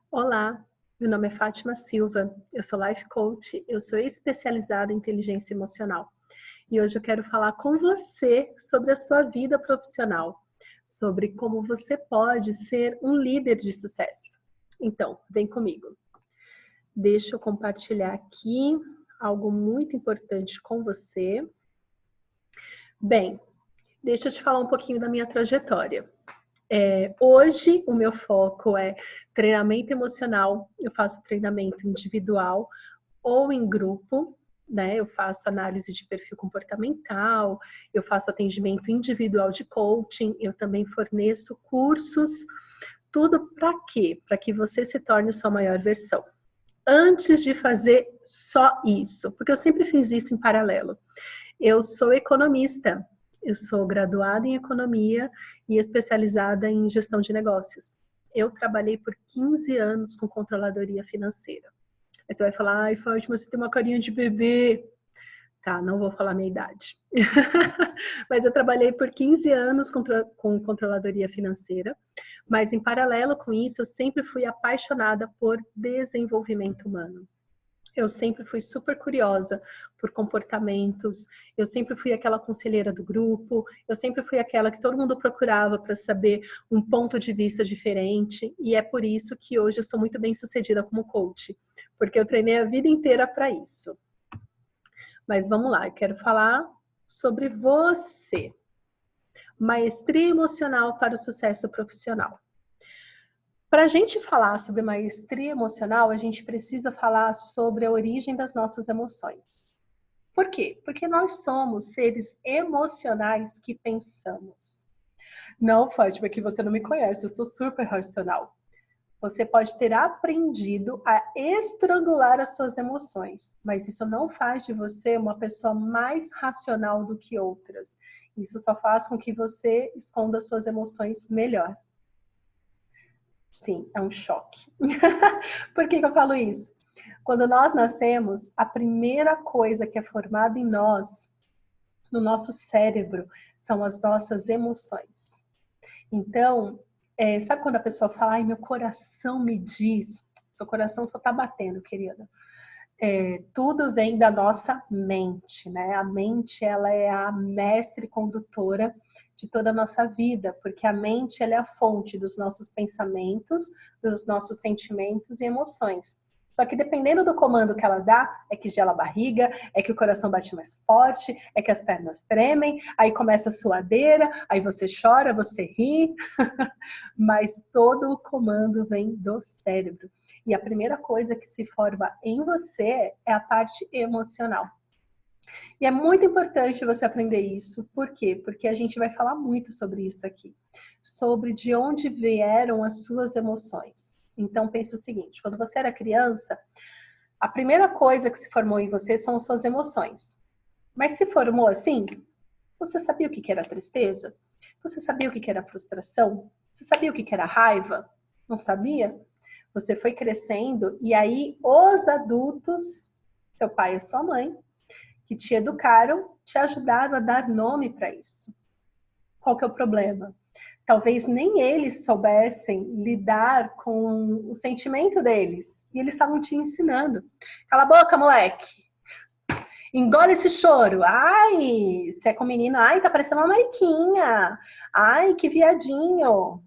Olá, meu nome é Fátima Silva, eu sou Life Coach, eu sou especializada em inteligência emocional e hoje eu quero falar com você sobre a sua vida profissional, sobre como você pode ser um líder de sucesso. Então, vem comigo. Deixa eu compartilhar aqui algo muito importante com você. Bem, deixa eu te falar um pouquinho da minha trajetória. Hoje o meu foco é treinamento emocional, eu faço treinamento individual ou em grupo, né? Eu faço análise de perfil comportamental, eu faço atendimento individual de coaching, eu também forneço cursos, tudo para quê? Para que você se torne sua maior versão. Antes de fazer só isso, porque eu sempre fiz isso em paralelo. Eu sou economista, eu sou graduada em economia e especializada em gestão de negócios. Eu trabalhei por 15 anos com controladoria financeira. Aí você vai falar, ai, Fátima, você tem uma carinha de bebê. Tá, não vou falar minha idade. Mas eu trabalhei por 15 anos com controladoria financeira. Mas em paralelo com isso, eu sempre fui apaixonada por desenvolvimento humano. Eu sempre fui super curiosa por comportamentos, eu sempre fui aquela conselheira do grupo, eu sempre fui aquela que todo mundo procurava para saber um ponto de vista diferente, e é por isso que hoje eu sou muito bem sucedida como coach, porque eu treinei a vida inteira para isso. Mas vamos lá, eu quero falar sobre você. Maestria emocional para o sucesso profissional. Para a gente falar sobre maestria emocional, a gente precisa falar sobre a origem das nossas emoções. Por quê? Porque nós somos seres emocionais que pensamos. Não, Fátima, que você não me conhece, eu sou super racional. Você pode ter aprendido a estrangular as suas emoções, mas isso não faz de você uma pessoa mais racional do que outras. Isso só faz com que você esconda as suas emoções melhor. Sim, é um choque. Por que eu falo isso? Quando nós nascemos, a primeira coisa que é formada em nós, no nosso cérebro, são as nossas emoções. Então, sabe quando a pessoa fala, ai, meu coração me diz, seu coração só tá batendo, querida. Tudo vem da nossa mente, né? A mente, ela é a mestre condutora de toda a nossa vida, porque a mente, ela é a fonte dos nossos pensamentos, dos nossos sentimentos e emoções. Só que dependendo do comando que ela dá, é que gela a barriga, é que o coração bate mais forte, é que as pernas tremem, aí começa a suadeira, aí você chora, você ri, mas todo o comando vem do cérebro. E a primeira coisa que se forma em você é a parte emocional. E é muito importante você aprender isso. Por quê? Porque a gente vai falar muito sobre isso aqui. Sobre de onde vieram as suas emoções. Então, pense o seguinte. Quando você era criança, a primeira coisa que se formou em você são as suas emoções. Mas se formou assim, você sabia o que era tristeza? Você sabia o que era frustração? Você sabia o que era raiva? Não sabia? Você foi crescendo e aí os adultos, seu pai e sua mãe, que te educaram, te ajudaram a dar nome para isso. Qual que é o problema? Talvez nem eles soubessem lidar com o sentimento deles. E eles estavam te ensinando. Cala a boca, moleque. Engole esse choro. Ai, se é com menino, ai, tá parecendo uma mariquinha. Ai, que viadinho.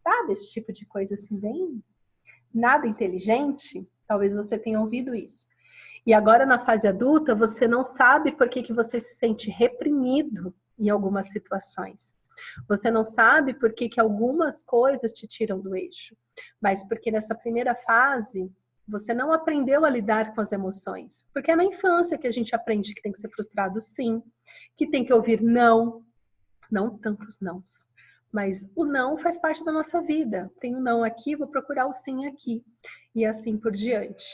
Sabe, esse tipo de coisa assim, bem nada inteligente, talvez você tenha ouvido isso. E agora na fase adulta, você não sabe por que você se sente reprimido em algumas situações. Você não sabe por que algumas coisas te tiram do eixo. Mas porque nessa primeira fase, você não aprendeu a lidar com as emoções. Porque é na infância que a gente aprende que tem que ser frustrado sim, que tem que ouvir não, não tantos nãos. Mas o não faz parte da nossa vida. Tem um não aqui, vou procurar o sim aqui. E assim por diante.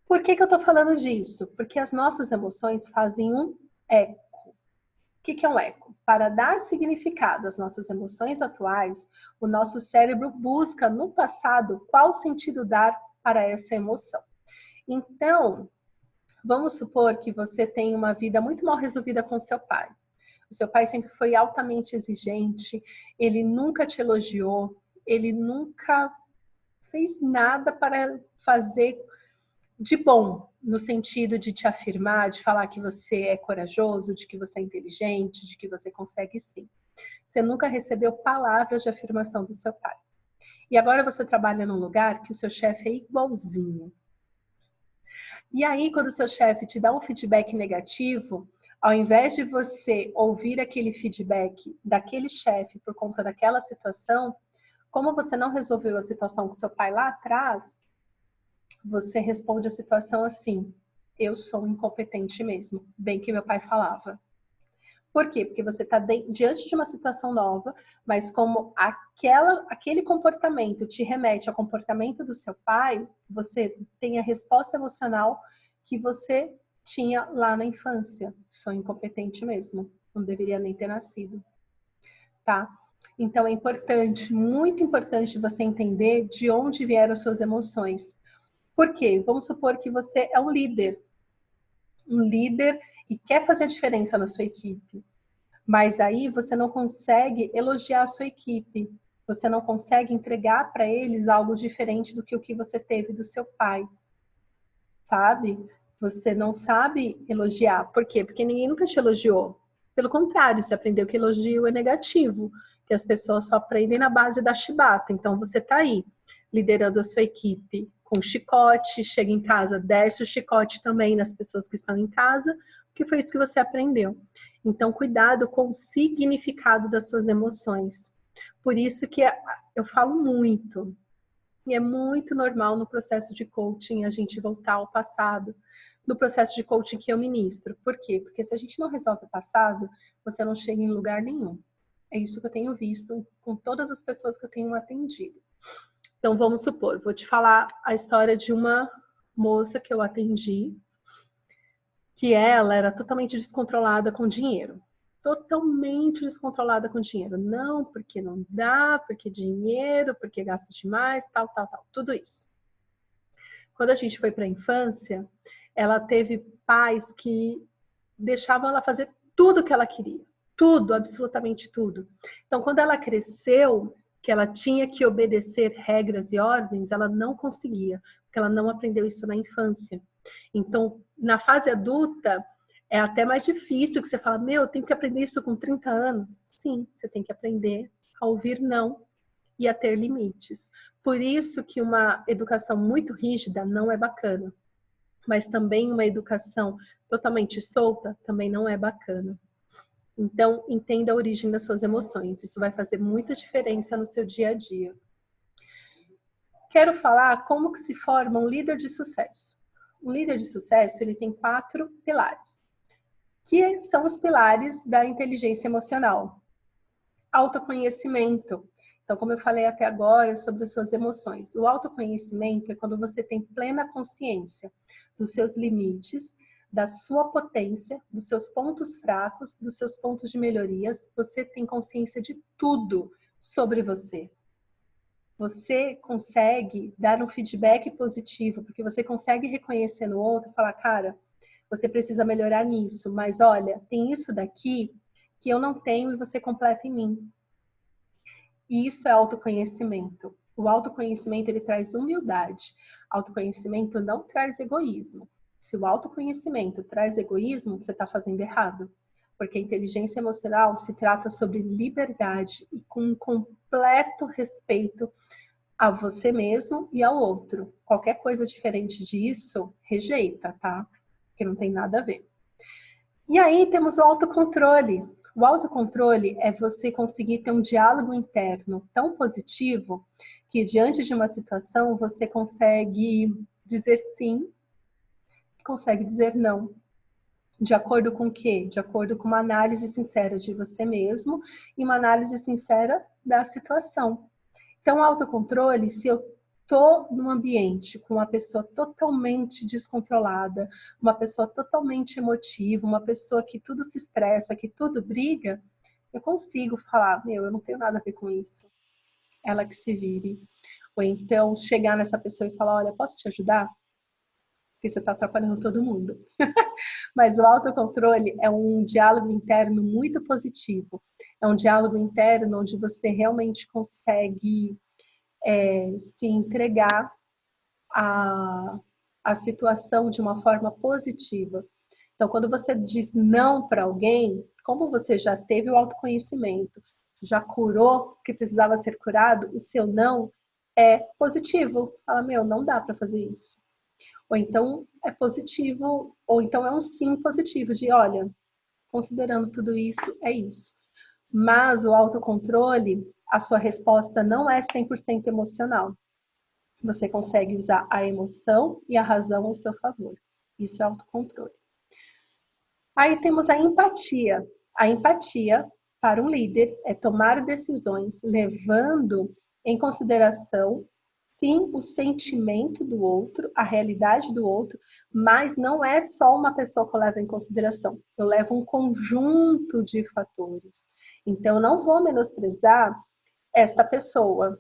Por que eu estou falando disso? Porque as nossas emoções fazem um eco. O que é um eco? Para dar significado às nossas emoções atuais, o nosso cérebro busca no passado qual sentido dar para essa emoção. Então, vamos supor que você tem uma vida muito mal resolvida com seu pai. O seu pai sempre foi altamente exigente, ele nunca te elogiou, ele nunca fez nada para fazer de bom, no sentido de te afirmar, de falar que você é corajoso, de que você é inteligente, de que você consegue sim. Você nunca recebeu palavras de afirmação do seu pai. E agora você trabalha num lugar que o seu chefe é igualzinho. E aí, quando o seu chefe te dá um feedback negativo, ao invés de você ouvir aquele feedback daquele chefe por conta daquela situação, como você não resolveu a situação com seu pai lá atrás, você responde a situação assim: eu sou incompetente mesmo, bem que meu pai falava. Por quê? Porque você está diante de uma situação nova, mas como aquele comportamento te remete ao comportamento do seu pai, você tem a resposta emocional que você tinha lá na infância. Sou incompetente mesmo, não deveria nem ter nascido, tá? Então é importante, muito importante você entender de onde vieram as suas emoções. Por quê? Vamos supor que você é um líder e quer fazer a diferença na sua equipe. Mas aí você não consegue elogiar a sua equipe. Você não consegue entregar para eles algo diferente do que o que você teve do seu pai. Sabe? Você não sabe elogiar. Por quê? Porque ninguém nunca te elogiou. Pelo contrário, você aprendeu que elogio é negativo, que as pessoas só aprendem na base da chibata. Então você está aí, liderando a sua equipe com chicote, chega em casa, desce o chicote também nas pessoas que estão em casa, porque foi isso que você aprendeu. Então, cuidado com o significado das suas emoções. Por isso que eu falo muito, e é muito normal no processo de coaching a gente voltar ao passado, no processo de coaching que eu ministro. Por quê? Porque se a gente não resolve o passado, você não chega em lugar nenhum. É isso que eu tenho visto com todas as pessoas que eu tenho atendido. Então, vamos supor, vou te falar a história de uma moça que eu atendi, que ela era totalmente descontrolada com dinheiro. Totalmente descontrolada com dinheiro. Não, porque não dá, porque dinheiro, porque gasta demais, tal, tal, tal. Tudo isso. Quando a gente foi para a infância, ela teve pais que deixavam ela fazer tudo o que ela queria. Tudo, absolutamente tudo. Então, quando ela cresceu, que ela tinha que obedecer regras e ordens, ela não conseguia, porque ela não aprendeu isso na infância. Então, na fase adulta, é até mais difícil, que você fala, meu, eu tenho que aprender isso com 30 anos. Sim, você tem que aprender a ouvir não e a ter limites. Por isso que uma educação muito rígida não é bacana, mas também uma educação totalmente solta também não é bacana. Então, entenda a origem das suas emoções. Isso vai fazer muita diferença no seu dia a dia. Quero falar como que se forma um líder de sucesso. Um líder de sucesso, ele tem 4 pilares, que são os pilares da inteligência emocional. Autoconhecimento. Então, como eu falei até agora sobre as suas emoções, o autoconhecimento é quando você tem plena consciência dos seus limites, da sua potência, dos seus pontos fracos, dos seus pontos de melhorias. Você tem consciência de tudo sobre você. Você consegue dar um feedback positivo, porque você consegue reconhecer no outro e falar, cara, você precisa melhorar nisso, mas olha, tem isso daqui que eu não tenho e você completa em mim. E isso é autoconhecimento. O autoconhecimento, ele traz humildade. Autoconhecimento não traz egoísmo. Se o autoconhecimento traz egoísmo, você está fazendo errado. Porque a inteligência emocional se trata sobre liberdade e com um completo respeito a você mesmo e ao outro. Qualquer coisa diferente disso, rejeita, tá? Porque não tem nada a ver. E aí temos o autocontrole. O autocontrole é você conseguir ter um diálogo interno tão positivo que diante de uma situação você consegue dizer sim, consegue dizer não. De acordo com o quê? De acordo com uma análise sincera de você mesmo e uma análise sincera da situação. Então, autocontrole, se eu estou num ambiente com uma pessoa totalmente descontrolada, uma pessoa totalmente emotiva, uma pessoa que tudo se estressa, que tudo briga, eu consigo falar, meu, eu não tenho nada a ver com isso. Ela que se vire. Ou então, chegar nessa pessoa e falar, olha, posso te ajudar? Porque você está atrapalhando todo mundo. Mas o autocontrole é um diálogo interno muito positivo. É um diálogo interno onde você realmente consegue se entregar a situação de uma forma positiva. Então, quando você diz não para alguém, como você já teve o autoconhecimento, já curou o que precisava ser curado, o seu não é positivo. Fala, meu, não dá para fazer isso. Ou então é positivo, ou então é um sim positivo, de olha, considerando tudo isso, é isso. Mas o autocontrole, a sua resposta não é 100% emocional. Você consegue usar a emoção e a razão ao seu favor. Isso é autocontrole. Aí temos a empatia. A empatia, para um líder, é tomar decisões levando em consideração, sim, o sentimento do outro, a realidade do outro, mas não é só uma pessoa que eu levo em consideração. Eu levo um conjunto de fatores. Então, eu não vou menosprezar esta pessoa.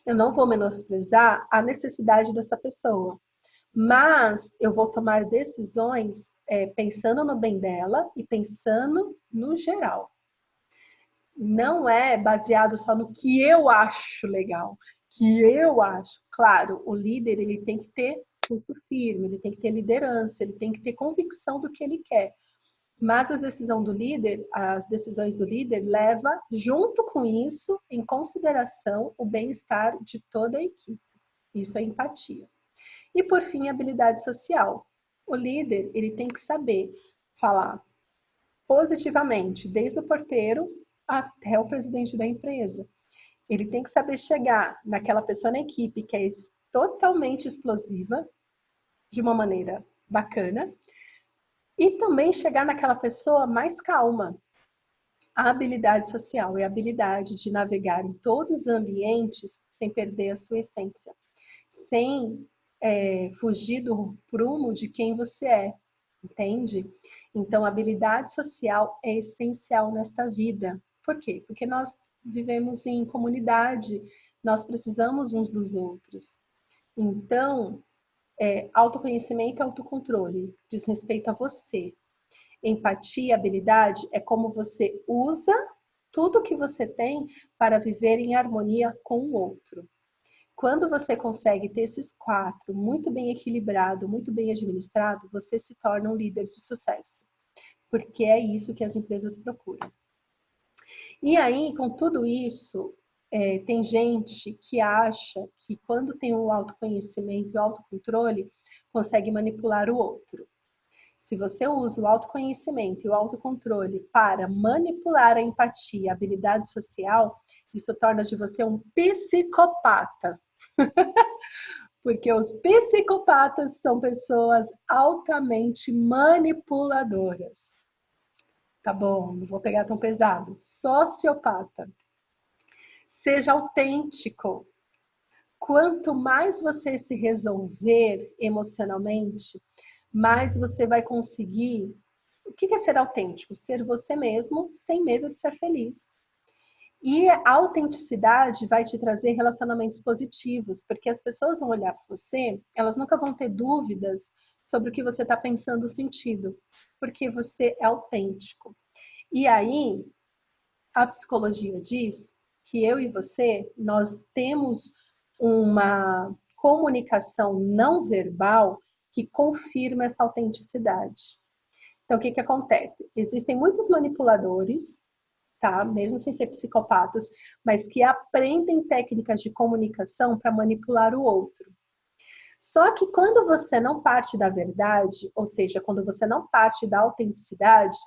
Eu não vou menosprezar a necessidade dessa pessoa. Mas eu vou tomar decisões pensando no bem dela e pensando no geral. Não é baseado só no que eu acho legal, que eu acho. Claro, o líder ele tem que ter pulso firme, ele tem que ter liderança, ele tem que ter convicção do que ele quer. Mas as decisões do líder leva junto com isso em consideração o bem-estar de toda a equipe. Isso é empatia. E por fim, habilidade social. O líder, ele tem que saber falar positivamente, desde o porteiro até o presidente da empresa. Ele tem que saber chegar naquela pessoa na equipe que é totalmente explosiva, de uma maneira bacana, e também chegar naquela pessoa mais calma. A habilidade social é a habilidade de navegar em todos os ambientes sem perder a sua essência, sem fugir do prumo de quem você é, entende? Então, a habilidade social é essencial nesta vida. Por quê? Porque nós vivemos em comunidade, nós precisamos uns dos outros. Então, autoconhecimento e autocontrole diz respeito a você. Empatia, habilidade é como você usa tudo que você tem para viver em harmonia com o outro. Quando você consegue ter esses 4 muito bem equilibrado, muito bem administrado, você se torna um líder de sucesso. Porque é isso que as empresas procuram. E aí, com tudo isso, tem gente que acha que quando tem o autoconhecimento e o autocontrole, consegue manipular o outro. Se você usa o autoconhecimento e o autocontrole para manipular a empatia, a habilidade social, isso torna de você um psicopata. Porque os psicopatas são pessoas altamente manipuladoras. Tá bom, não vou pegar tão pesado. Sociopata. Seja autêntico. Quanto mais você se resolver emocionalmente, mais você vai conseguir. O que é ser autêntico? Ser você mesmo, sem medo de ser feliz. E a autenticidade vai te trazer relacionamentos positivos, porque as pessoas vão olhar para você, elas nunca vão ter dúvidas sobre o que você está pensando, o sentido, porque você é autêntico. E aí, a psicologia diz que eu e você, nós temos uma comunicação não verbal que confirma essa autenticidade. Então, o que acontece? Existem muitos manipuladores, tá? Mesmo sem ser psicopatas, mas que aprendem técnicas de comunicação para manipular o outro. Só que quando você não parte da verdade, ou seja, quando você não parte da autenticidade,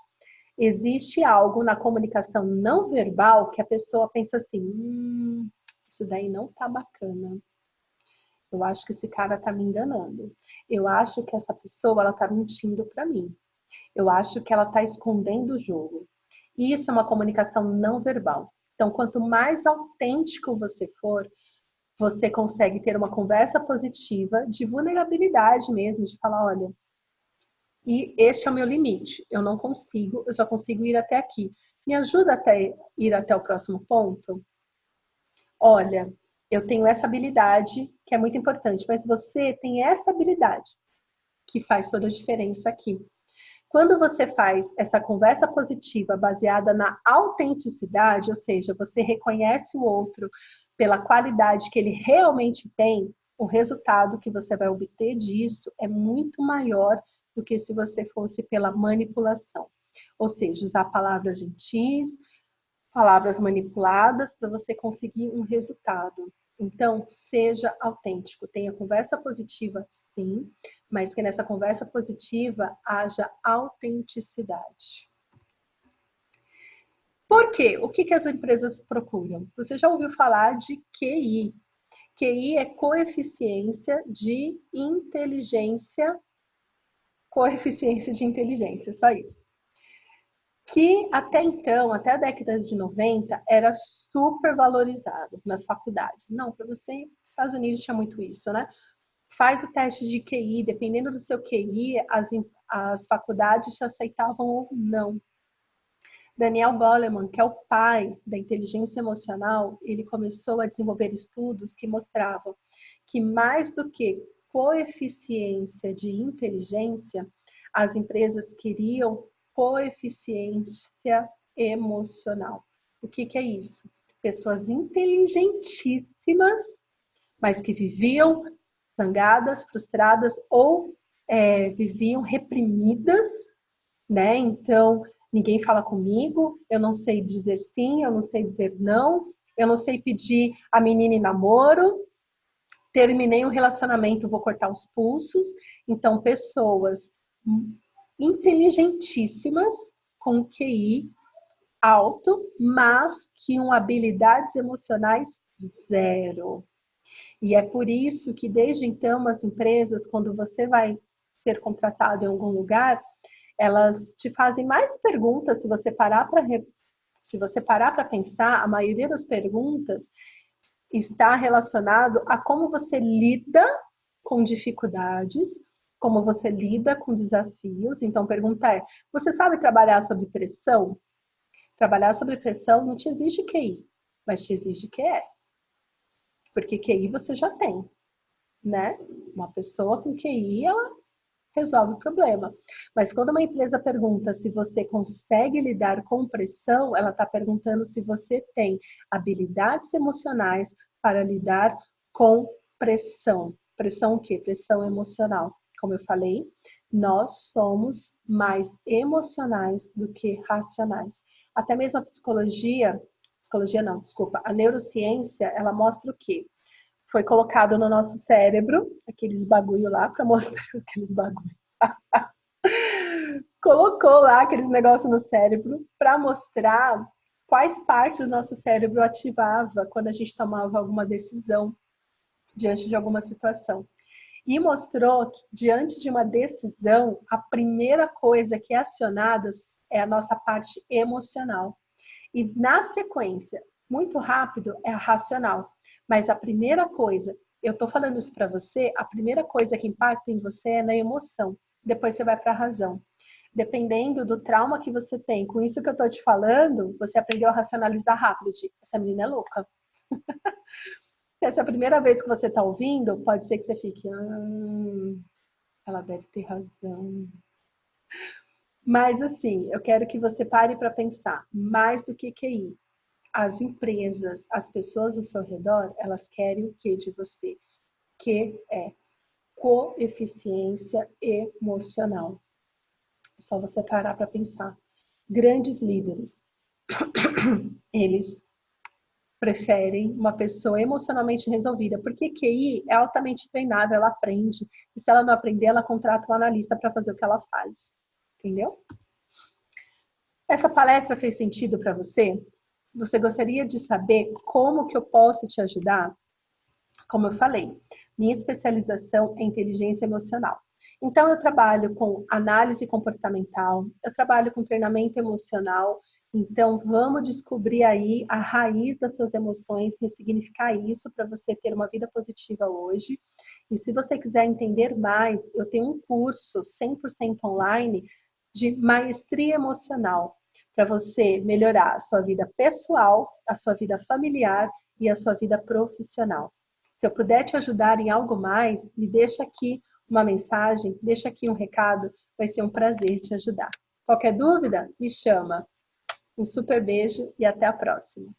existe algo na comunicação não verbal que a pessoa pensa assim, isso daí não tá bacana. Eu acho que esse cara tá me enganando. Eu acho que essa pessoa, ela tá mentindo para mim. Eu acho que ela tá escondendo o jogo. E isso é uma comunicação não verbal. Então, quanto mais autêntico você for, você consegue ter uma conversa positiva, de vulnerabilidade mesmo, de falar, olha, e este é o meu limite. Eu não consigo, eu só consigo ir até aqui. Me ajuda até ir até o próximo ponto? Olha, eu tenho essa habilidade que é muito importante, mas você tem essa habilidade que faz toda a diferença aqui. Quando você faz essa conversa positiva baseada na autenticidade, ou seja, você reconhece o outro pela qualidade que ele realmente tem, o resultado que você vai obter disso é muito maior do que se você fosse pela manipulação. Ou seja, usar palavras gentis, palavras manipuladas para você conseguir um resultado. Então, seja autêntico, tenha conversa positiva, sim, mas que nessa conversa positiva haja autenticidade. Por quê? O que as empresas procuram? Você já ouviu falar de QI? QI é coeficiência de inteligência, só isso. Que até então, até a década de 90, era super valorizado nas faculdades. Não, para você, nos Estados Unidos tinha muito isso, né? Faz o teste de QI, dependendo do seu QI, as faculdades te aceitavam ou não. Daniel Goleman, que é o pai da inteligência emocional, ele começou a desenvolver estudos que mostravam que mais do que coeficiência de inteligência, as empresas queriam coeficiência emocional. O que é isso? Pessoas inteligentíssimas, mas que viviam zangadas, frustradas ou viviam reprimidas, né? Então, ninguém fala comigo, eu não sei dizer sim, eu não sei dizer não, eu não sei pedir a menina em namoro, terminei um relacionamento, vou cortar os pulsos. Então, pessoas inteligentíssimas, com QI alto, mas que tinham habilidades emocionais zero. E é por isso que, desde então, as empresas, quando você vai ser contratado em algum lugar, elas te fazem mais perguntas. Se você parar para pensar, a maioria das perguntas está relacionado a como você lida com dificuldades, como você lida com desafios. Então, a pergunta é: você sabe trabalhar sob pressão? Trabalhar sob pressão não te exige QI, mas te exige QE. Porque QI você já tem, né? Uma pessoa com QI, ela resolve o problema. Mas quando uma empresa pergunta se você consegue lidar com pressão, ela está perguntando se você tem habilidades emocionais para lidar com pressão. Pressão o quê? Pressão emocional. Como eu falei, nós somos mais emocionais do que racionais. Até mesmo a psicologia não, desculpa, a neurociência, ela mostra o quê? Foi colocado no nosso cérebro, aqueles bagulho lá, para mostrar aqueles bagulho. Colocou lá aqueles negócios no cérebro para mostrar quais partes do nosso cérebro ativava quando a gente tomava alguma decisão diante de alguma situação. E mostrou que, diante de uma decisão, a primeira coisa que é acionada é a nossa parte emocional. E na sequência, muito rápido, é a racional. Mas a primeira coisa, eu estou falando isso para você, a primeira coisa que impacta em você é na emoção. Depois você vai para a razão. Dependendo do trauma que você tem, com isso que eu estou te falando, você aprendeu a racionalizar rápido. Tipo, essa menina é louca. Se essa é a primeira vez que você está ouvindo, pode ser que você fique, ela deve ter razão. Mas assim, eu quero que você pare para pensar, mais do que QI. As empresas, as pessoas ao seu redor, elas querem o que de você? Que é coeficiência emocional. É só você parar para pensar. Grandes líderes, eles preferem uma pessoa emocionalmente resolvida, porque QI é altamente treinável, ela aprende, e se ela não aprender, ela contrata um analista para fazer o que ela faz. Entendeu? Essa palestra fez sentido para você? Você gostaria de saber como que eu posso te ajudar? Como eu falei, minha especialização é inteligência emocional. Então, eu trabalho com análise comportamental, eu trabalho com treinamento emocional. Então, vamos descobrir aí a raiz das suas emoções, ressignificar isso para você ter uma vida positiva hoje. E se você quiser entender mais, eu tenho um curso 100% online de maestria emocional, para você melhorar a sua vida pessoal, a sua vida familiar e a sua vida profissional. Se eu puder te ajudar em algo mais, me deixa aqui uma mensagem, deixa aqui um recado, vai ser um prazer te ajudar. Qualquer dúvida, me chama. Um super beijo e até a próxima.